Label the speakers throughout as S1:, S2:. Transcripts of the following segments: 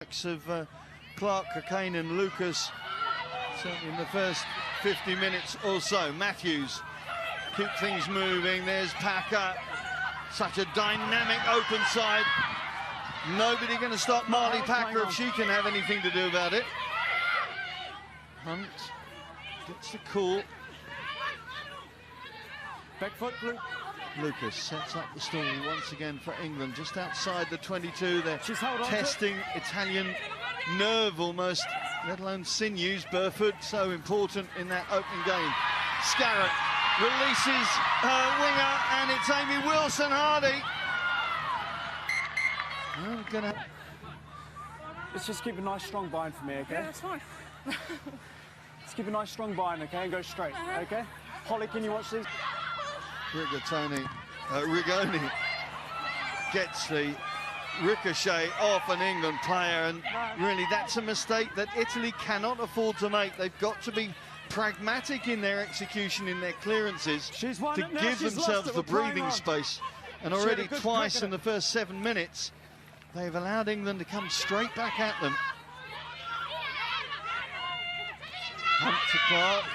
S1: Of Clark, Cockayne and Lucas, certainly in the first 50 minutes or so. Matthews keep things moving. There's Packer, such a dynamic open side. Nobody going to stop Marley Packer if she can have anything to do about it. Hunt gets the call.
S2: Back foot,
S1: Lucas sets up the stall once again for England, just outside the 22. They're
S2: held on
S1: testing Italian nerve almost, let alone sinews. Burford, so important in that opening game. Scarrett releases her winger, and it's Amy Wilson-Hardy.
S2: Let's just keep a nice strong bind for me, okay?
S3: Yeah, that's fine.
S2: Let's keep a nice strong bind, okay, and go straight, okay? Holly, can you watch these?
S1: Rigoni gets the ricochet off an England player, and really that's a mistake that Italy cannot afford to make. They've got to be pragmatic in their execution, in their clearances, to give themselves the breathing space. And already twice in the first 7 minutes, they've allowed England to come straight back at them. Hunt to Clark.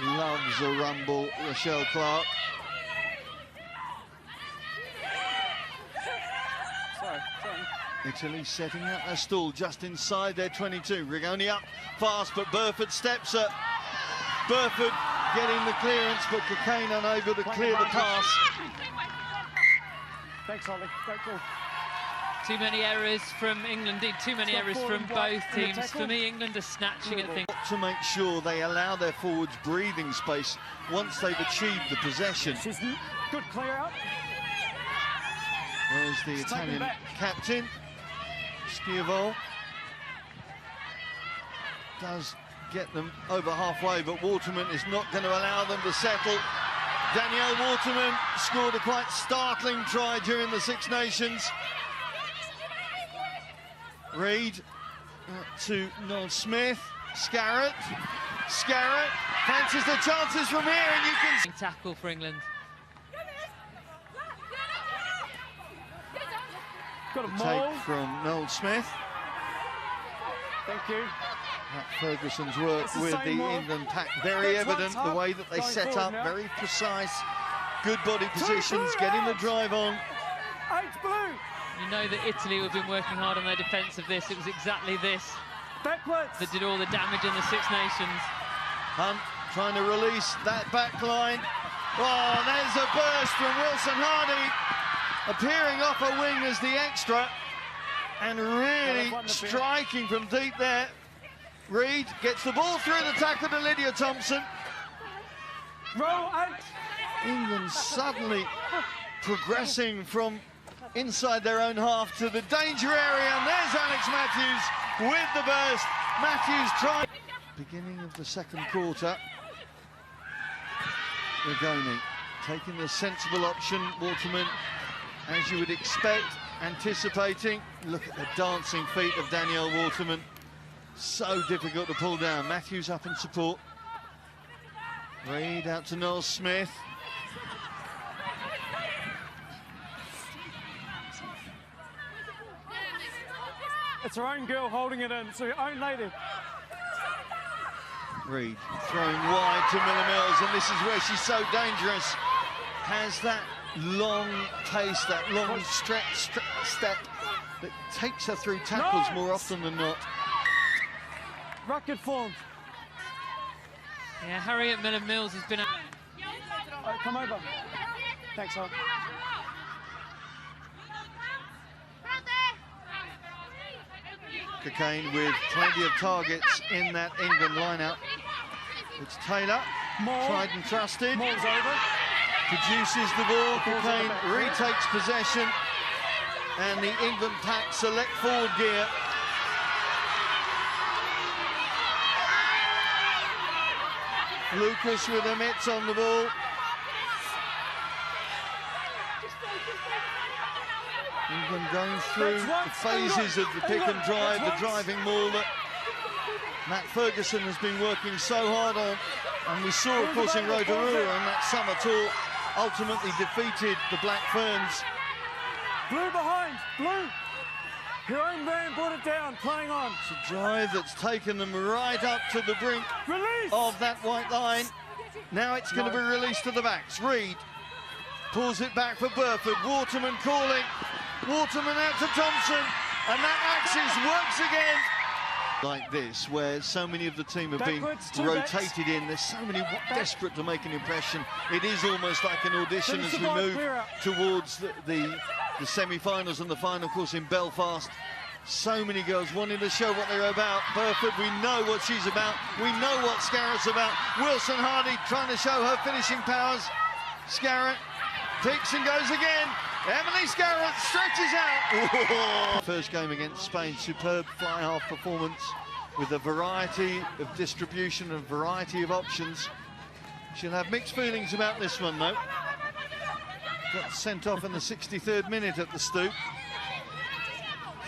S1: Loves a rumble, Rochelle Clark.
S2: Sorry.
S1: Italy setting up their stall just inside their 22. Rigoni up fast, but Burford steps up. Burford getting the clearance, but Cockayne unable to clear the pass.
S2: Thanks, Holly. Great call.
S3: Too many errors from England, indeed too many errors from both teams. For me, England are snatching at things.
S1: To make sure they allow their forwards breathing space once they've achieved the possession.
S2: Good clear out.
S1: There's the Italian captain, Schiavone. Does get them over halfway, but Waterman is not going to allow them to settle. Danielle Waterman scored a quite startling try during the Six Nations. Reid to Noel Smith. Scarrett fancies the chances from here, and you can
S3: tackle for England.
S2: Got a
S1: take from Noel Smith.
S2: Thank you.
S1: Matt Ferguson's work with the England pack, very evident, the way that they set up, very precise, good body positions, getting the drive on.
S2: Blue.
S3: You know that Italy have been working hard on their defence of this. It was exactly this
S2: Backwards.
S3: that did all the damage in the Six Nations.
S1: Hunt trying to release that back line. Oh, there's a burst from Wilson-Hardy, appearing off a wing as the extra, and really striking from deep there. Reid gets the ball through the tackle to Lydia Thompson.
S2: Roll out.
S1: England suddenly progressing from inside their own half to the danger area, and there's Alex Matthews with the burst. Matthews trying. Beginning of the second quarter. Rigoni taking the sensible option. Waterman, as you would expect, anticipating. Look at the dancing feet of Danielle Waterman. So difficult to pull down. Matthews up in support. Reid out to Noel Smith.
S2: It's her own girl holding it in, so her own lady.
S1: Reid throwing wide to Miller Mills, and this is where she's so dangerous. Has that long pace, that long step that takes her through tackles more often than not.
S2: Record form.
S3: Yeah, Harriet Miller Mills has been.
S2: Come over. Thanks, Hal.
S1: Cockayne with plenty of targets in that England lineup. It's Taylor, tried and trusted. Produces the ball. Cockayne retakes possession, and the England pack select forward gear. Lucas with her mitts on the ball. England going through the phases of the pick and drive, the driving maul that Matt Ferguson has been working so hard on. And we saw, of course, in Rotorua on that summer tour, ultimately defeated the Black Ferns.
S2: Blue behind, blue. Your own man brought it down, playing on.
S1: It's a drive that's taken them right up to the brink
S2: Release!
S1: of that white line. Now it's going to be released to the backs. Reed pulls it back for Burford. Waterman calling. Waterman out to Thompson. And that axis works again. Like this, where so many of the team have been rotated in. There's so many desperate to make an impression. It is almost like an audition as we move towards the semi-finals and the final, of course, in Belfast. So many girls wanting to show what they're about. Burford, we know what she's about. We know what Scarrett's about. Wilson Hardy trying to show her finishing powers. Scarrett picks and goes again. Emily Scarrett stretches out. First game against Spain, superb fly-half performance with a variety of distribution and variety of options. She'll have mixed feelings about this one, though. Got sent off in the 63rd minute at the Stoop.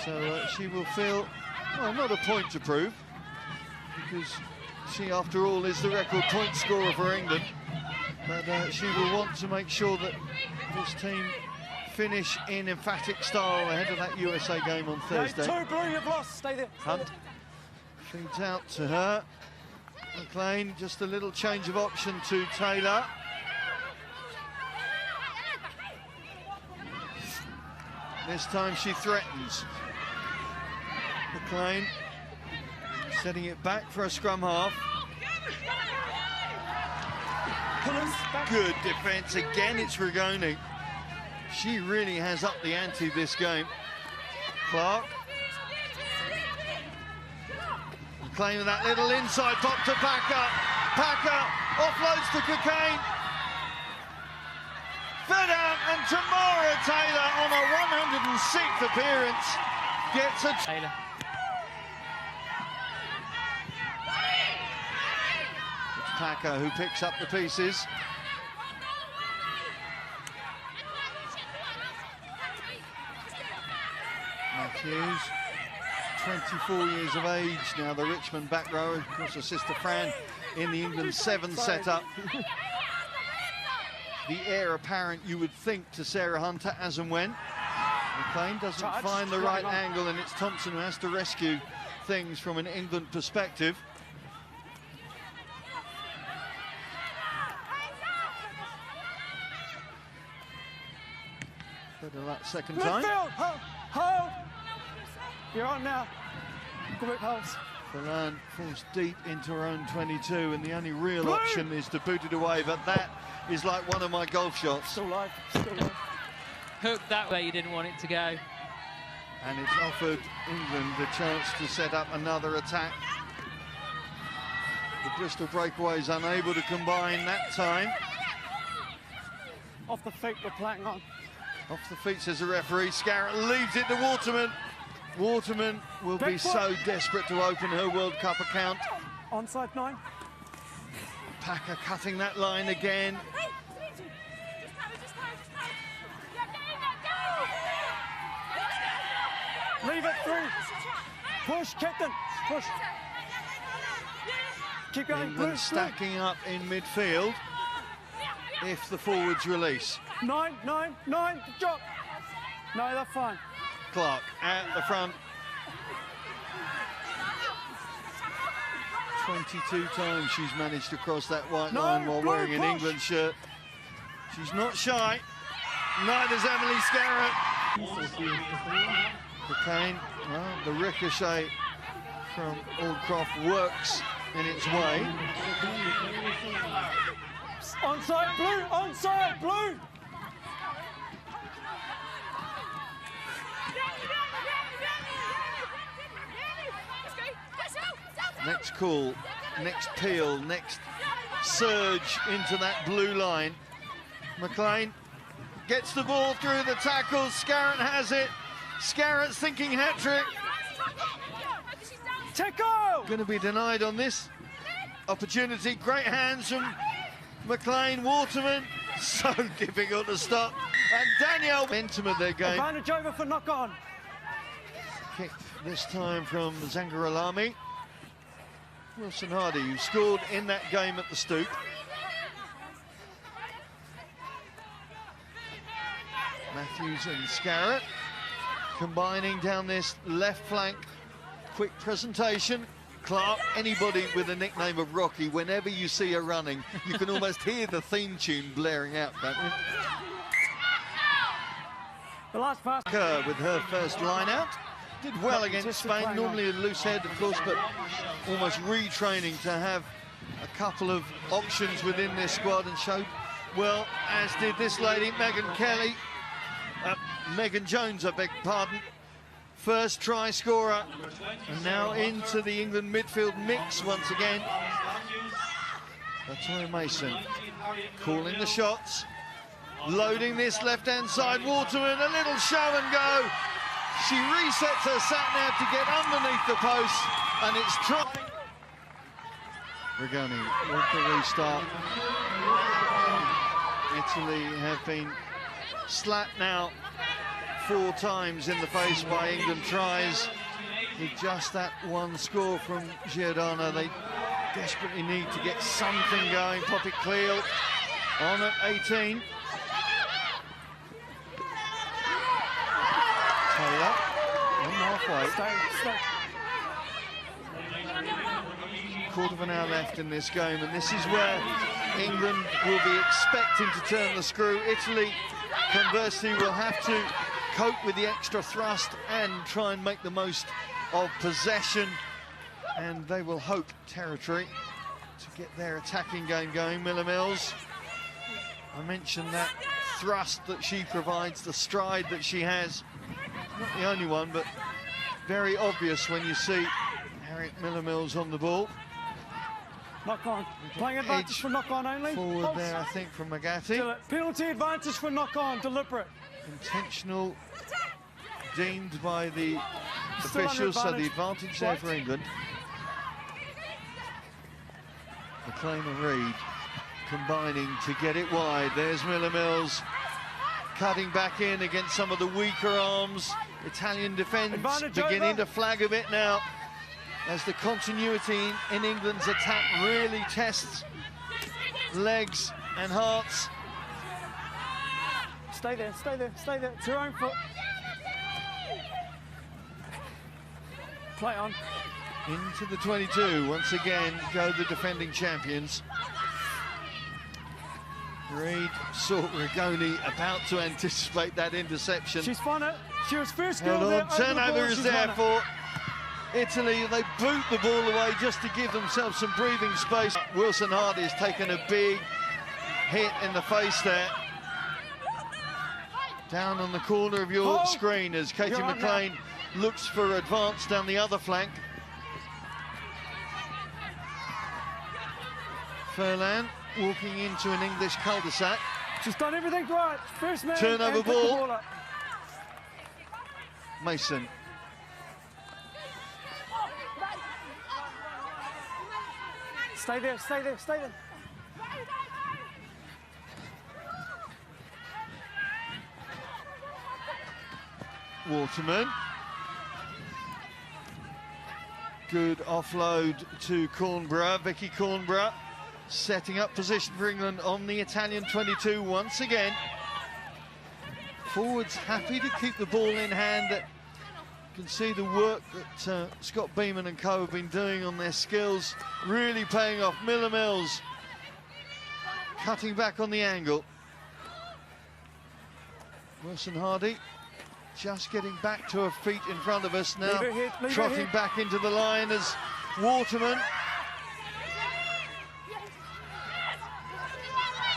S1: So she will feel, well, not a point to prove, because she, after all, is the record point scorer for England. But she will want to make sure that this team finish in emphatic style ahead of that USA game on Thursday.
S2: Two blue, you've lost. Stay there.
S1: Hunt feeds out to her. McLean, just a little change of option to Taylor. This time she threatens. McLean setting it back for a scrum half. Good defence again. It's Rigoni. She really has upped the ante this game. Clark. McLean with that little inside pop to Packer. Packer offloads to Cockayne. Fed out, and Tamara Taylor on a 106th appearance gets a...
S3: Taylor.
S1: It's Packer who picks up the pieces. Matthews, 24 years of age now, the Richmond back row. Of course, her sister Fran in the England 7 setup. The heir apparent, you would think, to Sarah Hunter as and when. McLean doesn't find the right angle, and it's Thompson who has to rescue things from an England perspective. Better luck second time.
S2: Hold! You're on now. Quick holds.
S1: Verlan falls deep into her own 22, and the only real option is to boot it away, but that is like one of my golf shots.
S2: Still live, still live.
S3: Hooked that way you didn't want it to go.
S1: And it's offered England the chance to set up another attack. The Bristol Breakaways unable to combine that time.
S2: Off the feet, we're playing on.
S1: Off the feet, says the referee. Scarrett leaves it to Waterman. Waterman will be so desperate to open her World Cup account.
S2: Onside 9.
S1: Packer cutting that line again.
S2: Leave it through. Push, captain. Push. Keep going.
S1: England stacking up in midfield if the forwards release.
S2: 9, 9, 9. Drop. No, they're fine.
S1: Clark at the front. 22 times she's managed to cross that white line while wearing an England shirt. She's not shy. Neither's Emily Scarrett. Cockayne, well, the ricochet from Aldcroft works in its way.
S2: Onside blue, onside blue.
S1: Next call, next peel, next surge into that blue line. McLean gets the ball through the tackles. Scarrett has it. Scarrett's thinking hat-trick.
S2: Teco!
S1: Going to be denied on this opportunity. Great hands from McLean. Waterman, so difficult to stop. And Danielle, momentum of their game.
S2: Advantage over for knock-on.
S1: Kick this time from Zangaralami. Wilson Hardy, who scored in that game at the Stoop. Matthews and Scarrett. combining down this left flank. Quick presentation. Clark, anybody with a nickname of Rocky, whenever you see her running, you can almost hear the theme tune blaring out, can't you?
S2: The last pass.
S1: Kerr with her first line out. Did well against Spain, normally a loose head, of course, but almost retraining to have a couple of options within this squad, and showed well, as did this lady, Megan Jones, I beg pardon. First try scorer, and now into the England midfield mix once again. Latoya Mason calling the shots, loading this left-hand side. Waterman, a little show and go. She resets her sat-nav to get underneath the post, and it's try. Rigoni with the restart. Italy have been slapped now 4 times in the face by England tries. With just that one score from Giordano, they desperately need to get something going. Poppy Cleal on at 18. Taylor on halfway. Quarter of an hour left in this game, and this is where England will be expecting to turn the screw. Italy, conversely, will have to cope with the extra thrust and try and make the most of possession, and they will hope territory to get their attacking game going. Miller Mills, I mentioned that thrust that she provides, the stride that she has. Not the only one, but very obvious when you see Harriet Miller Mills on the ball.
S2: Knock on. Playing advantage for knock on only.
S1: Forward there, I think, from Magatti.
S2: Penalty advantage for knock on, deliberate.
S1: Intentional, deemed by the officials, so the advantage there for England. McLean and Reid combining to get it wide. There's Miller Mills cutting back in against some of the weaker arms. Italian defence beginning to flag a bit now, as the continuity in England's attack really tests legs and hearts.
S2: Stay there, stay there, stay there. It's your own foot. Play on.
S1: Into the 22, once again, go the defending champions. Reid saw Rigoni about to anticipate that interception.
S2: She's won it. She was first
S1: girl
S2: there.
S1: Turnover is there for Italy. They boot the ball away just to give themselves some breathing space. Wilson Hardy's taken a big hit in the face there. Down on the corner of your screen as Katie McLean looks for advance down the other flank. Furlan walking into an English cul-de-sac.
S2: She's done everything right. First man.
S1: Turnover ball. Mason.
S2: Stay there, stay there, stay there.
S1: Waterman. Good offload to Cornborough. Vicky Cornborough setting up position for England on the Italian 22 once again. Forwards happy to keep the ball in hand. You can see the work that Scott Beeman and co have been doing on their skills really paying off. Miller Mills cutting back on the angle. Wilson Hardy just getting back to her feet in front of us now, trotting back into the line as Waterman.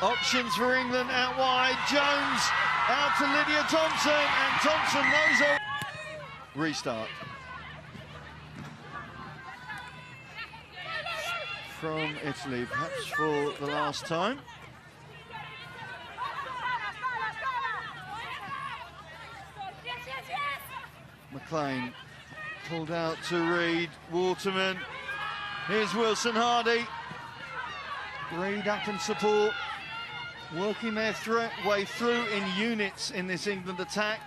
S1: Options for England out wide. Jones out to Lydia Thompson, and Thompson knows all. Restart. From Italy, perhaps for the last time. McLean pulled out to Reid. Waterman. Here's Wilson Hardy. Reid up in support, working their way through in units in this England attack.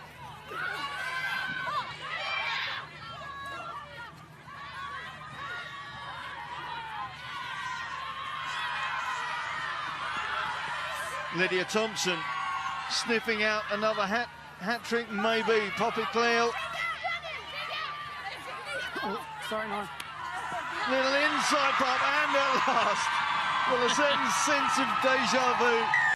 S1: Lydia Thompson sniffing out another hat Hat-trick maybe. Poppy Cleal.
S2: Oh, sorry, no.
S1: Little inside pop, and at last, with a certain sense of deja vu.